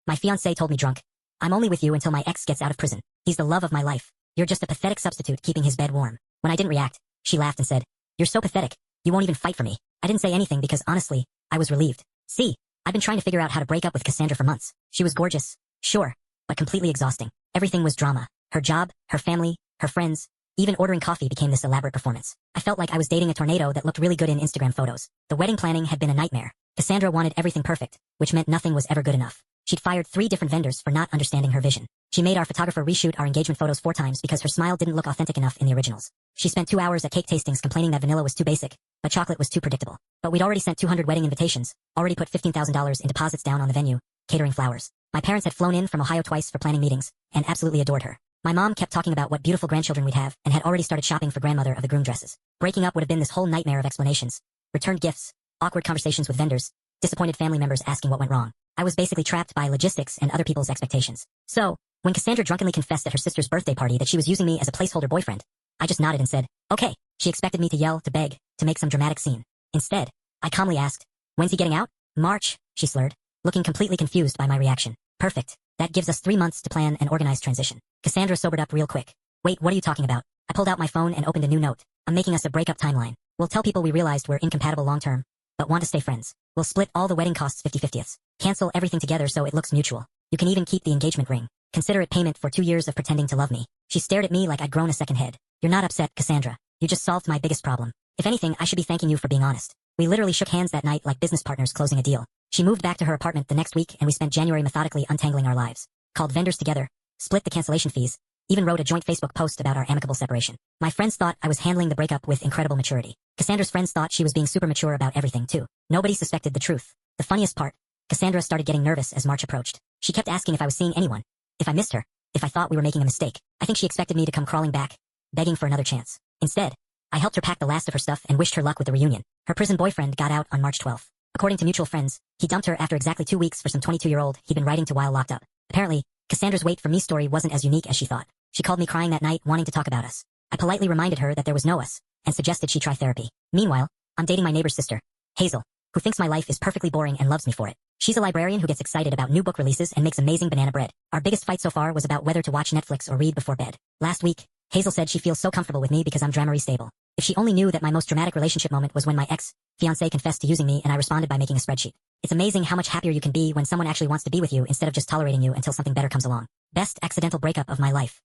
My fiancé told me drunk. I'm only with you until my ex gets out of prison. He's the love of my life. You're just a pathetic substitute keeping his bed warm. When I didn't react, she laughed and said, you're so pathetic. You won't even fight for me. I didn't say anything because honestly, I was relieved. See, I've been trying to figure out how to break up with Cassandra for months. She was gorgeous, sure, but completely exhausting. Everything was drama. Her job, her family, her friends, even ordering coffee became this elaborate performance. I felt like I was dating a tornado that looked really good in Instagram photos. The wedding planning had been a nightmare. Cassandra wanted everything perfect, which meant nothing was ever good enough. She'd fired 3 different vendors for not understanding her vision. She made our photographer reshoot our engagement photos 4 times because her smile didn't look authentic enough in the originals. She spent 2 hours at cake tastings complaining that vanilla was too basic, but chocolate was too predictable. But we'd already sent 200 wedding invitations, already put $15,000 in deposits down on the venue, catering flowers. My parents had flown in from Ohio twice for planning meetings, and absolutely adored her. My mom kept talking about what beautiful grandchildren we'd have and had already started shopping for grandmother of the groom dresses. Breaking up would have been this whole nightmare of explanations. Returned gifts, awkward conversations with vendors, disappointed family members asking what went wrong. I was basically trapped by logistics and other people's expectations. So, when Cassandra drunkenly confessed at her sister's birthday party that she was using me as a placeholder boyfriend, I just nodded and said, okay. She expected me to yell, to beg, to make some dramatic scene. Instead, I calmly asked, when's he getting out? March, she slurred, looking completely confused by my reaction. Perfect. That gives us 3 months to plan an organized transition. Cassandra sobered up real quick. Wait, what are you talking about? I pulled out my phone and opened a new note. I'm making us a breakup timeline. We'll tell people we realized we're incompatible long-term, but want to stay friends. We'll split all the wedding costs 50/50. Cancel everything together so it looks mutual. You can even keep the engagement ring. Consider it payment for 2 years of pretending to love me. She stared at me like I'd grown a second head. You're not upset, Cassandra. You just solved my biggest problem. If anything, I should be thanking you for being honest. We literally shook hands that night like business partners closing a deal. She moved back to her apartment the next week and we spent January methodically untangling our lives. Called vendors together, split the cancellation fees, even wrote a joint Facebook post about our amicable separation. My friends thought I was handling the breakup with incredible maturity. Cassandra's friends thought she was being super mature about everything too. Nobody suspected the truth. The funniest part, Cassandra started getting nervous as March approached. She kept asking if I was seeing anyone, if I missed her, if I thought we were making a mistake. I think she expected me to come crawling back, begging for another chance. Instead, I helped her pack the last of her stuff and wished her luck with the reunion. Her prison boyfriend got out on March 12th. According to mutual friends, he dumped her after exactly 2 weeks for some 22-year-old he'd been writing to while locked up. Apparently, Cassandra's wait for me story wasn't as unique as she thought. She called me crying that night wanting to talk about us. I politely reminded her that there was no us, and suggested she try therapy. Meanwhile, I'm dating my neighbor's sister, Hazel, who thinks my life is perfectly boring and loves me for it. She's a librarian who gets excited about new book releases and makes amazing banana bread. Our biggest fight so far was about whether to watch Netflix or read before bed. Last week, Hazel said she feels so comfortable with me because I'm drama stable. If she only knew that my most dramatic relationship moment was when my ex-fiancé confessed to using me and I responded by making a spreadsheet. It's amazing how much happier you can be when someone actually wants to be with you instead of just tolerating you until something better comes along. Best accidental breakup of my life.